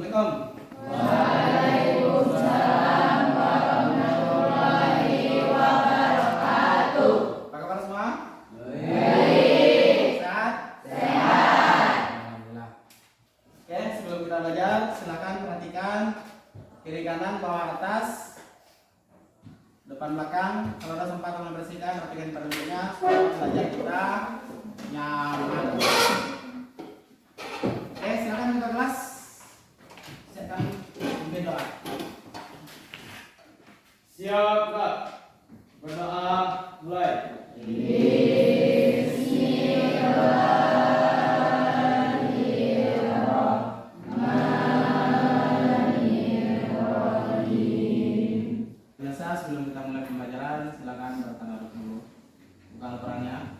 Assalamualaikum. Waalaikumsalam warahmatullahi wabarakatuh. Apa kabar semua? Baik. Sehat? Sehat. Alhamdulillah. Oke, sebelum kita belajar, silakan perhatikan kiri kanan, bawah atas, depan belakang. Kalau ada sempat membersihkan, perhatikan penduduknya supaya belajar kita nyaman. Oke, silakan buka kelas. Silakan pimpin doa. Siap, Kak. Berdoa mulai. Biasa sebelum kita mulai pembelajaran, silakan bertanda dulu. Buka Al-Qur'annya.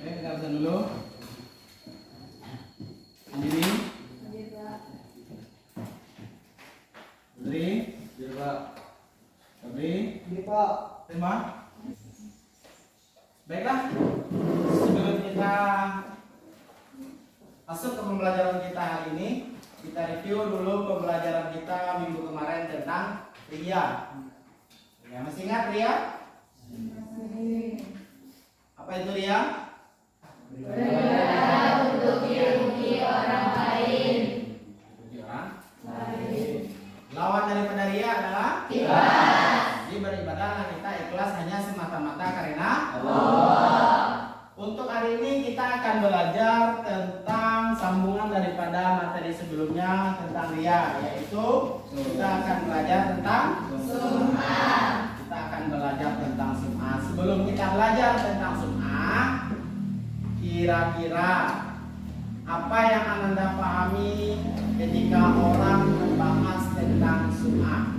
Oke, kita absen dulu. Andini, Putri, Febri, Terima. Baiklah, sebelum kita masuk ke pembelajaran kita hari ini, kita review dulu pembelajaran kita minggu kemarin tentang ria. Ya, masih ingat ria? Apa itu ria? Untuk dipuji orang lain. Puji orang. Lawan daripada ria adalah Ikhlas. jadi beribadahlah kita ikhlas hanya semata-mata karena Allah. Untuk hari ini kita akan belajar tentang sambungan daripada materi sebelumnya tentang ria, yaitu kita akan belajar tentang Sum'ah. kita akan belajar tentang sum'ah. Sebelum kita belajar tentang sum'ah, kira-kira apa yang Anda pahami ketika orang membahas tentang sum'ah?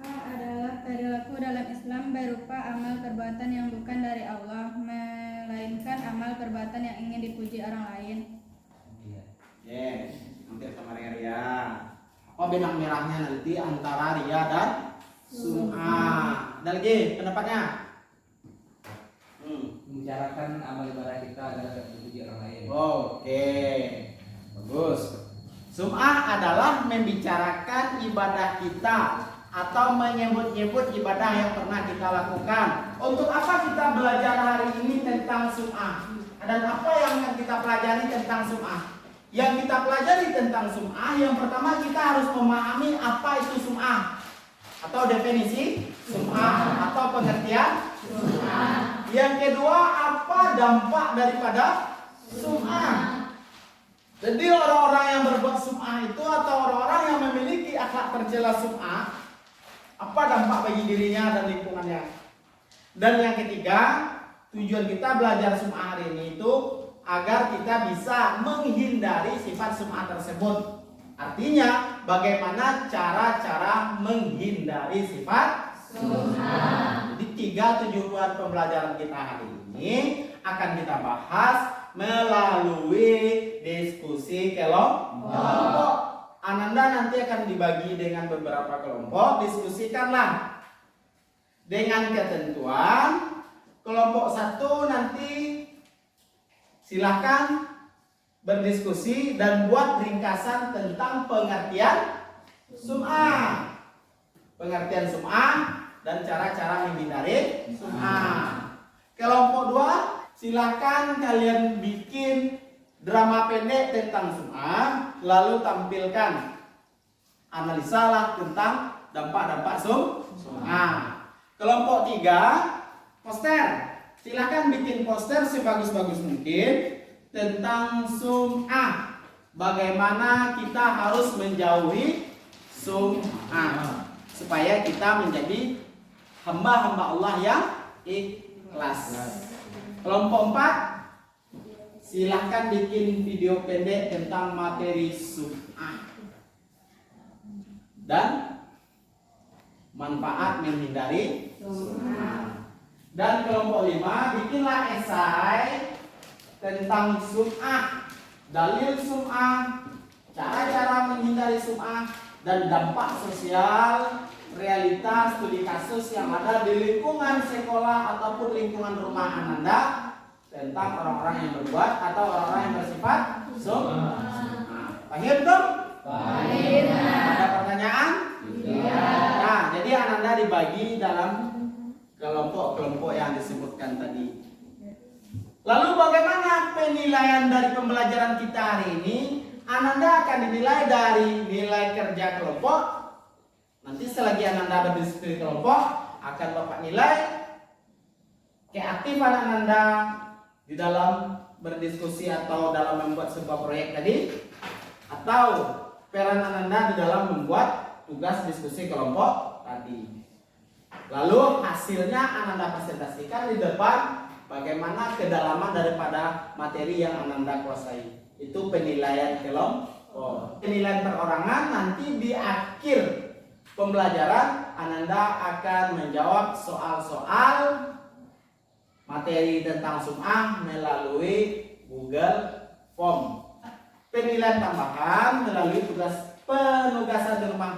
Adalah perilaku dalam Islam berupa amal perbuatan yang bukan dari Allah, melainkan amal perbuatan yang ingin dipuji orang lain. Hampir sama dengan ria. Apa benang merahnya nanti antara ria dan sum'ah? Ada lagi pendapatnya? Membicarakan amal ibadah kita agar dipuji orang lain. Oke, bagus. Sum'ah adalah membicarakan ibadah kita atau menyebut-nyebut ibadah yang pernah kita lakukan. Untuk apa kita belajar hari ini tentang sum'ah? Dan apa yang akan kita pelajari tentang sum'ah? Yang kita pelajari tentang sum'ah, yang pertama kita harus memahami apa itu sum'ah atau definisi sum'ah atau pengertian sum'ah. Yang kedua, apa dampak daripada sum'ah? Jadi orang-orang yang berbuat sum'ah itu atau orang-orang yang memiliki akhlak tercela sum'ah, apa dampak bagi dirinya dan lingkungannya? Dan yang ketiga, tujuan kita belajar sum'ah hari ini itu agar kita bisa menghindari sifat sum'ah tersebut. Artinya, bagaimana cara-cara menghindari sifat sum'ah. Jadi 3 tujuan pembelajaran kita hari ini akan kita bahas melalui diskusi kelompok. Ananda nanti akan dibagi dengan beberapa kelompok. Diskusikanlah dengan ketentuan. Kelompok 1 nanti silahkan berdiskusi dan buat ringkasan tentang pengertian sum'ah. Pengertian sum'ah dan cara-cara menghindari sum'ah. Kelompok 2, silakan kalian bikin drama pendek tentang sum'ah, lalu tampilkan analisa lah tentang dampak-dampak sum'ah. Kelompok 3, poster. Silakan bikin poster sebagus-bagus mungkin, tentang sum'ah. Bagaimana kita harus menjauhi sum'ah supaya kita menjadi hamba-hamba Allah yang ikhlas. Kelompok 4, silahkan bikin video pendek tentang materi sum'ah dan manfaat menghindari sum'ah. Dan kelompok 5, bikinlah esai tentang sum'ah, dalil sum'ah, cara-cara menghindari sum'ah, dan dampak sosial, realitas, studi kasus yang ada di lingkungan sekolah ataupun lingkungan rumah Ananda tentang orang-orang yang berbuat atau orang-orang yang bersifat sum'ah. Paham dong? Paham. Ada pertanyaan? Iya. Nah, jadi Ananda dibagi dalam kelompok-kelompok yang disebutkan tadi. Lalu bagaimana penilaian dari pembelajaran kita hari ini? Ananda akan dinilai dari nilai kerja kelompok. Nanti selagi Ananda berdiskusi kelompok, akan Bapak nilai keaktifan Ananda di dalam berdiskusi atau dalam membuat sebuah proyek tadi, atau peran Ananda di dalam membuat tugas diskusi kelompok tadi. Lalu hasilnya Ananda presentasikan di depan bagaimana kedalaman daripada materi yang Ananda kuasai. Itu penilaian kelompok. Penilaian perorangan nanti di akhir pembelajaran Ananda akan menjawab soal-soal materi tentang sum'ah melalui Google Form. Penilaian tambahan melalui tugas penugasan di rumah.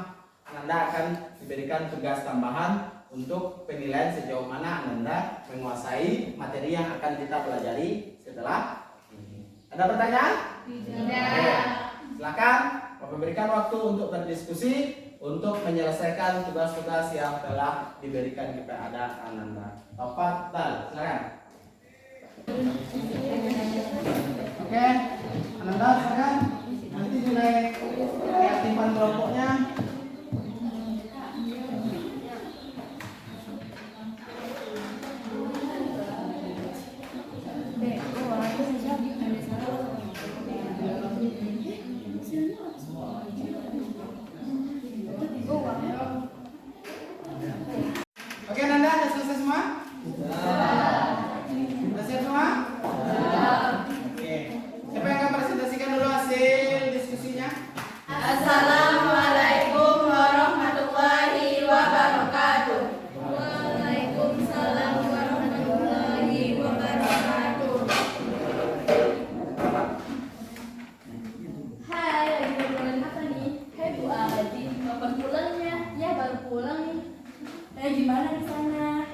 Ananda akan diberikan tugas tambahan untuk penilaian sejauh mana Ananda menguasai materi yang akan kita pelajari setelah ini. Ada pertanyaan? Tidak. Oke, silakan Bapak berikan waktu untuk berdiskusi untuk menyelesaikan tugas-tugas yang telah diberikan kepada Ananda. Bapak, silakan. Oke, Ananda silakan. Nanti nilai keaktifan kelompoknya. Oke, Nanda, sudah selesai semua? Sudah siap semua? Oke. Siapa yang akan presentasikan dulu hasil diskusinya? Assalamualaikum warahmatullahi wabarakatuh. Waalaikumsalam warahmatullahi wabarakatuh. Hai, lagi ngobrolin apa nih? Hai Bu Adi, kapan pulangnya? Ya baru pulang nih. Gimana di sana?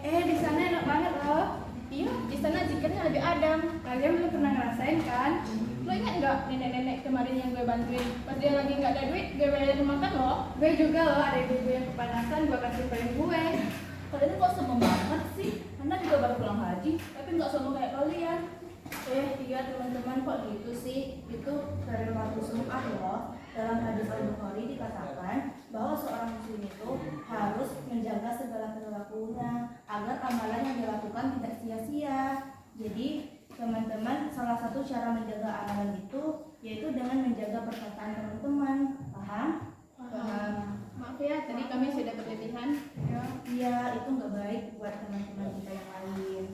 Di sana enak banget loh. Iya, di sana zikirnya lebih adem. Kalian belum pernah ngerasain kan? Lo ingat nggak nenek-nenek kemarin yang gue bantuin? Pas dia lagi nggak ada duit, gue bayarin makan loh. Gue juga loh, ada ibu yang kepanasan gue kasih payung gue. Kalian kok sombong banget sih? Anda juga baru pulang haji, tapi nggak sombong kayak kalian. Iya teman-teman, kok gitu sih? Itu dari waktu sum'ah loh. Dalam hadis Al-Bukhari dikatakan bahwa seorang muslim itu harus menjaga segala perilakunya agar amalan yang dilakukan tidak sia-sia. Jadi teman-teman, salah satu cara menjaga amalan itu yaitu dengan menjaga perkataan teman-teman. Paham? Paham. Maaf ya, tadi kami sudah berlebihan. Iya, itu nggak baik buat teman-teman kita yang lain.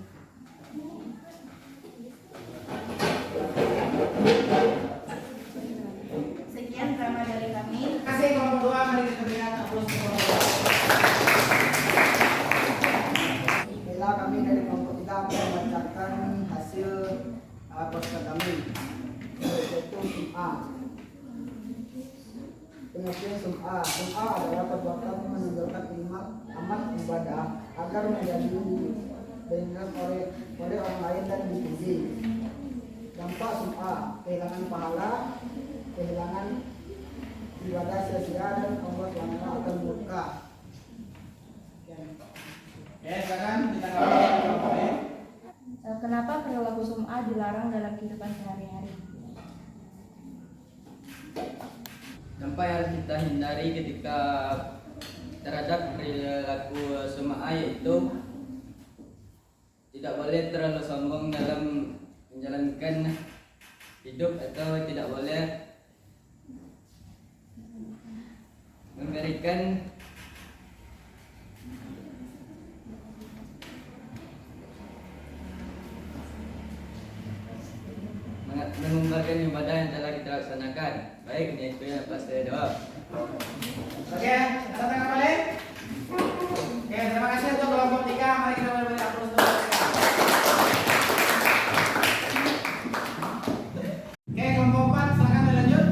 Sekian drama dari kami. Terima kasih kelompok 2, mari kita berikan aplaus kepada Bila kami dari kelompok kita akan membacakan hasil poster kami, yaitu sum'ah. Pengertian sum'ah. Sum'ah adalah perbuatan meninggalkan amal ibadah agar menjadi didengar oleh orang lain dan dipuji. Dampak sum'ah: kehilangan pahala, kehilangan ibadah sia-sia, dan Allah SWT akan murka. Ya, silakan ditanggapi kelompok B. Kenapa perilaku sum'ah dilarang dalam kehidupan sehari-hari? Dampak yang harus kita hindari ketika terhadap perilaku sum'ah yaitu tidak boleh terlalu sombong dalam menjalankan hidup atau tidak boleh memberikan mengumbarkan ibadah yang telah kita laksanakan. Baik, ini itu yang dapat saya jawab. Oke, ada tanggapan balik? Oke, terima kasih untuk kelompok 3. Mari kita beri aplaus untuk mereka. Oke, kelompok 4 silakan dilanjut.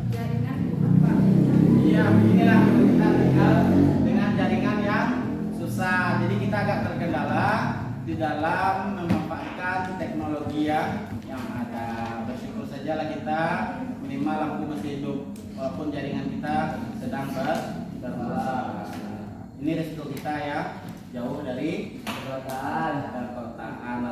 Jaringan apa? Iya, beginilah kita tinggal dengan jaringan yang susah. Jadi kita agak terkendala di dalam memanfaatkan teknologi yang ada. Bersyukur sajalah kita minimal lampu masih hidup walaupun jaringan kita sedang bermasalah. Ini resiko kita ya, jauh dari perkotaan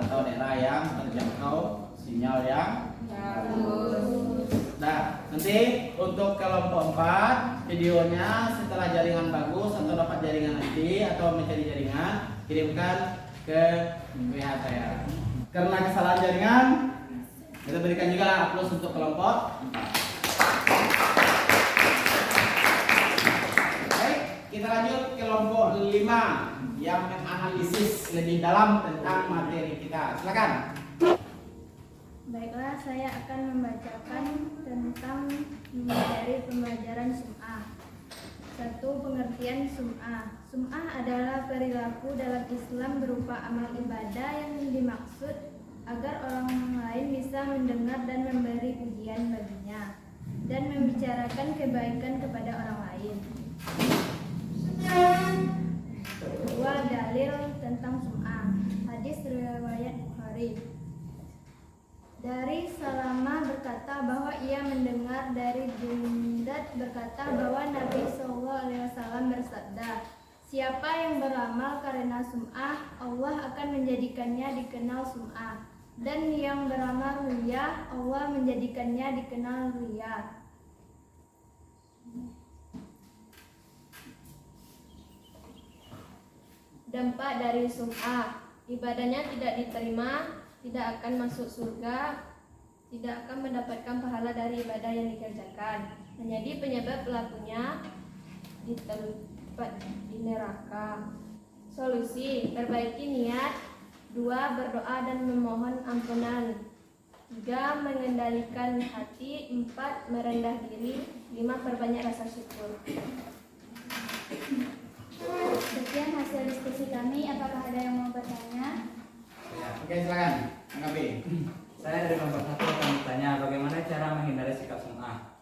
atau daerah yang terjangkau sinyal yang bagus. Nah, nanti untuk kelompok 4 videonya setelah jaringan bagus atau dapat jaringan nanti atau mencari jaringan, kirimkan ke WA saya. Karena kesalahan jaringan, kita berikan juga aplaus untuk kelompok 4. Baik, kita lanjut ke kelompok 5 yang menganalisis lebih dalam tentang materi kita. Silakan. Baiklah, saya akan membacakan tentang materi pembelajaran sum'ah. 1. Pengertian sum'ah. Sum'ah adalah perilaku dalam Islam berupa amal ibadah yang dimaksud agar orang lain bisa mendengar dan memberi pujian baginya dan membicarakan kebaikan kepada orang lain. 2. Dalil tentang sum'ah. Hadis riwayat Bukhari. Dari Salama berkata bahwa ia mendengar dari Jundad berkata bahwa Nabi SAW bersabda, siapa yang beramal karena sum'ah, Allah akan menjadikannya dikenal sum'ah, dan yang beramal riyah, Allah menjadikannya dikenal riyah. Dampak dari sum'ah, ibadahnya tidak diterima, tidak akan masuk surga, tidak akan mendapatkan pahala dari ibadah yang dikerjakan, menjadi penyebab pelakunya di tempat di neraka. Solusi: perbaiki niat. 2. Berdoa dan memohon ampunan. 3. Mengendalikan hati. 4. Merendah diri. 5. Perbanyak rasa syukur. Sekian hasil diskusi kami. Apakah ada yang mau bertanya? Oke, silakan. Anggapi. Saya dari kelompok 1 akan bertanya bagaimana cara menghindari sikap sum'ah.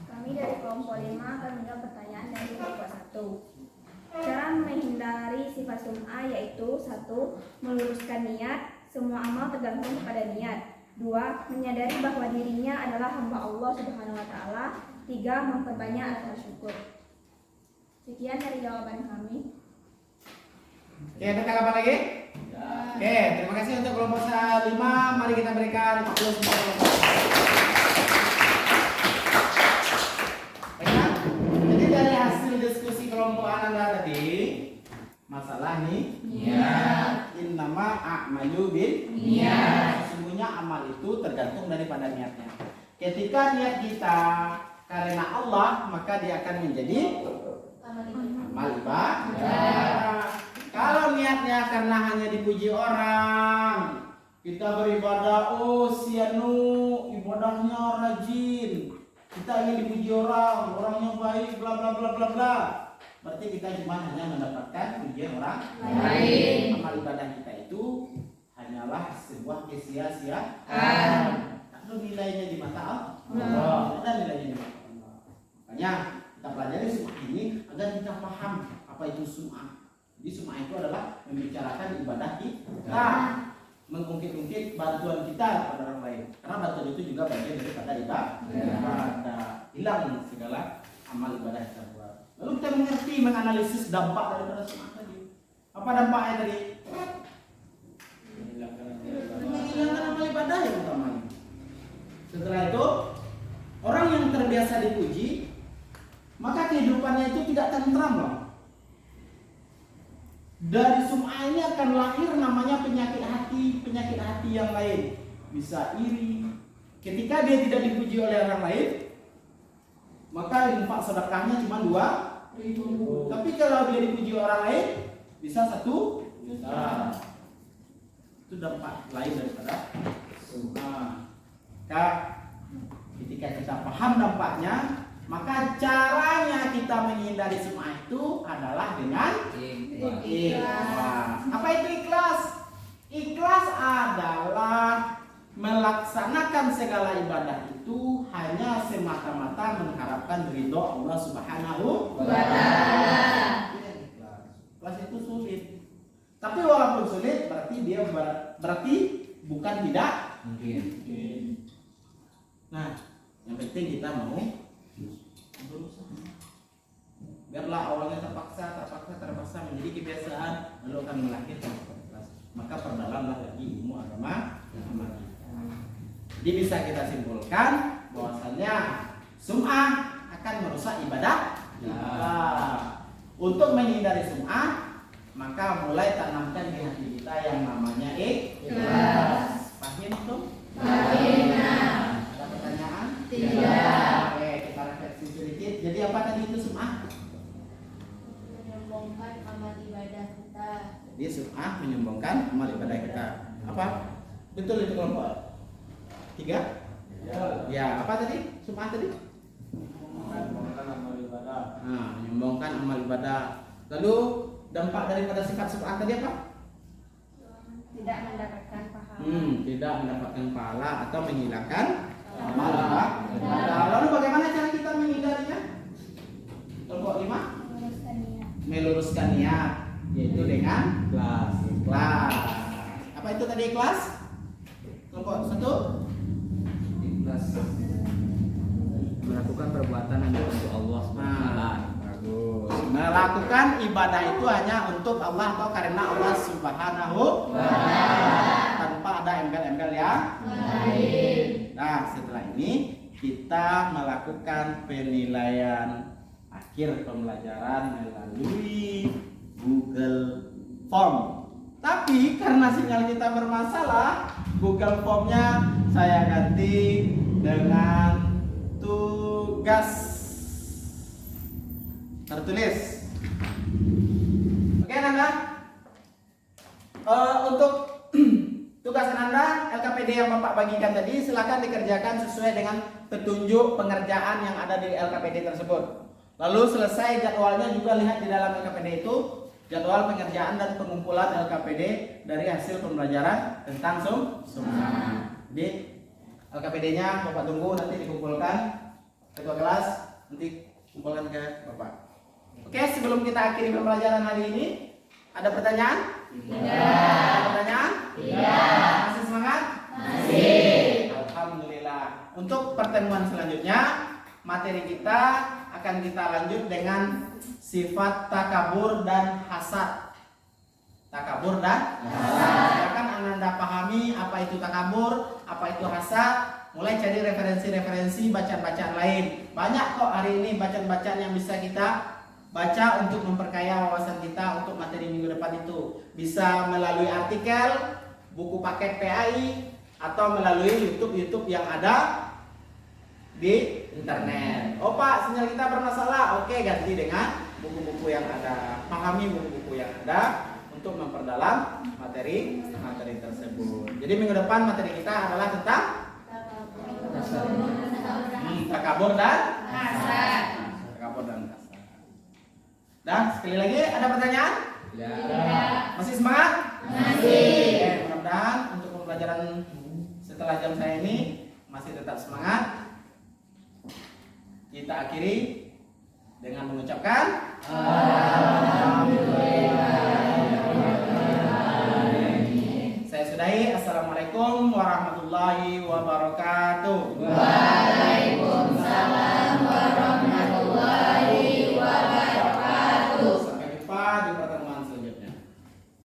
Kami dari kelompok 5 akan menjawab pertanyaan dari kelompok 1. Cara menghindari sifat sum'ah yaitu 1. Meluruskan niat. Semua amal tergantung kepada niat. 2. Menyadari bahwa dirinya adalah hamba Allah Subhanahu wa Ta'ala. 3. Memperbanyak rasa syukur. Sekian dari jawaban kami. Oke, ada tanggapan lagi? Oke, terima kasih untuk kelompok 5. Mari kita berikan aplaus untuk kelompok. Baiklah, jadi dari hasil diskusi kelompok Anda tadi, masalah nih niat. Innama a'malu bin niat. Sesungguhnya amal itu tergantung daripada niatnya. Ketika niat kita karena Allah, maka dia akan menjadi amal ibadah. Kalau niatnya karena hanya dipuji orang, kita beribadah, oh sianu ibadahnya rajin, kita ingin dipuji orang, orangnya baik, bla bla bla bla bla. Berarti kita cuma hanya mendapatkan pujian orang lain. Amal ibadah kita itu hanyalah sebuah kesia-siaan. Tak ada nilainya di mata Allah. Ada nilainya di mata Allah. Makanya kita pelajari sum'ah ini agar kita paham apa itu sum'ah. Jadi sum'ah itu adalah membicarakan ibadah kita, mengungkit-ungkit bantuan kita kepada orang lain. Karena bantuan itu juga bagian daripada ibadah. Hilang segala amal ibadah kita buat. Lalu kita mengerti, menganalisis dampak daripada sum'ah tadi. Apa dampaknya tadi? Menghilangkan amal ibadah yang utamanya. Setelah itu, orang yang terbiasa dipuji, maka kehidupannya itu tidak tentram loh. Dari sum'ah ini akan lahir namanya penyakit hati, menyakiti hati yang lain, bisa iri. Ketika dia tidak dipuji oleh orang lain, maka infak sedekahnya cuma 2.000. Tapi kalau dia dipuji orang lain, bisa 1 juta. Itu dampak lain daripada sum'ah. Kak, ketika kita paham dampaknya, maka caranya kita menghindari sum'ah itu adalah dengan ikhlas. Apa itu ikhlas? Ikhlas adalah melaksanakan segala ibadah itu hanya semata-mata mengharapkan ridho Allah Subhanahu wa Ta'ala. Ikhlas itu sulit. Tapi walaupun sulit, berarti bukan tidak mungkin. Nah, yang penting kita mau berusaha. Biarlah awalnya terpaksa menjadi kebiasaan, lalu akan melahirkan ikhlas. Maka perdalamlah lagi ilmu agama kita. Jadi bisa kita simpulkan bahwasannya sum'ah akan merusak ibadah. Untuk menghindari sum'ah, maka mulai tanamkan di hati kita yang namanya ikhlas. Paham tuh? Paham. Ada pertanyaan? Tidak. Oke, kita refleksi sedikit. Jadi apa tadi itu sum'ah? Menyombongkan amal ibadah kita. Jadi sum'ah menyombongkan amal ibadah kita. Apa? Betul itu kelompok 3? Ya, apa tadi? Sum'ah tadi? Menyombongkan amal ibadah. Nah, menyombongkan amal ibadah. Lalu dampak daripada sifat sum'ah tadi apa? Tidak mendapatkan pahala. Tidak mendapatkan pahala atau menghilangkan amal ibadah. Lalu bagaimana cara kita menghindarinya? Kelompok 5? Meluruskan niat, yaitu dengan ikhlas. Apa itu tadi ikhlas? Kelompok 1? Ikhlas melakukan perbuatan hanya untuk Allah SWT. Bagus. Melakukan ibadah itu hanya untuk Allah atau karena Allah Subhanahu wa Ta'ala, tanpa ada embel-embel yang lain. Nah, setelah ini kita melakukan penilaian akhir pembelajaran melalui Google Form. Tapi karena sinyal kita bermasalah, Google Formnya saya ganti dengan tugas tertulis. Oke Nanda, untuk tugas Nanda LKPD yang Bapak bagikan tadi silakan dikerjakan sesuai dengan petunjuk pengerjaan yang ada di LKPD tersebut. Lalu selesai jadwalnya juga lihat di dalam LKPD itu jadwal pengerjaan dan pengumpulan LKPD dari hasil pembelajaran tentang sum'ah. Jadi LKPD-nya Bapak tunggu nanti dikumpulkan ketua kelas, nanti kumpulkan ke Bapak. Oke, sebelum kita akhiri pembelajaran hari ini, ada pertanyaan? Tidak. Ada pertanyaan? Tidak. Masih semangat? Masih. Alhamdulillah. Untuk pertemuan selanjutnya, materi kita akan kita lanjut dengan sifat takabur dan hasad. Takabur dan hasad. Silakan Anda pahami apa itu takabur, apa itu hasad. Mulai cari referensi-referensi bacaan-bacaan lain. Banyak kok hari ini bacaan-bacaan yang bisa kita baca untuk memperkaya wawasan kita untuk materi minggu depan itu. Bisa melalui artikel, buku paket PAI, atau melalui YouTube yang ada di internet. Oh Pak, sinyal kita bermasalah. Oke, ganti dengan buku-buku yang ada. Pahami buku-buku yang ada untuk memperdalam materi tersebut. Jadi minggu depan materi kita adalah tentang takabur dan hasad. Takabur dan hasad. Dan sekali lagi ada pertanyaan? Ya. Masih semangat? Masih. Oke, mudah-mudahan untuk pembelajaran setelah jam saya ini masih tetap semangat. Kita akhiri dengan mengucapkan Alhamdulillah. Saya sudahi. Assalamualaikum warahmatullahi wabarakatuh.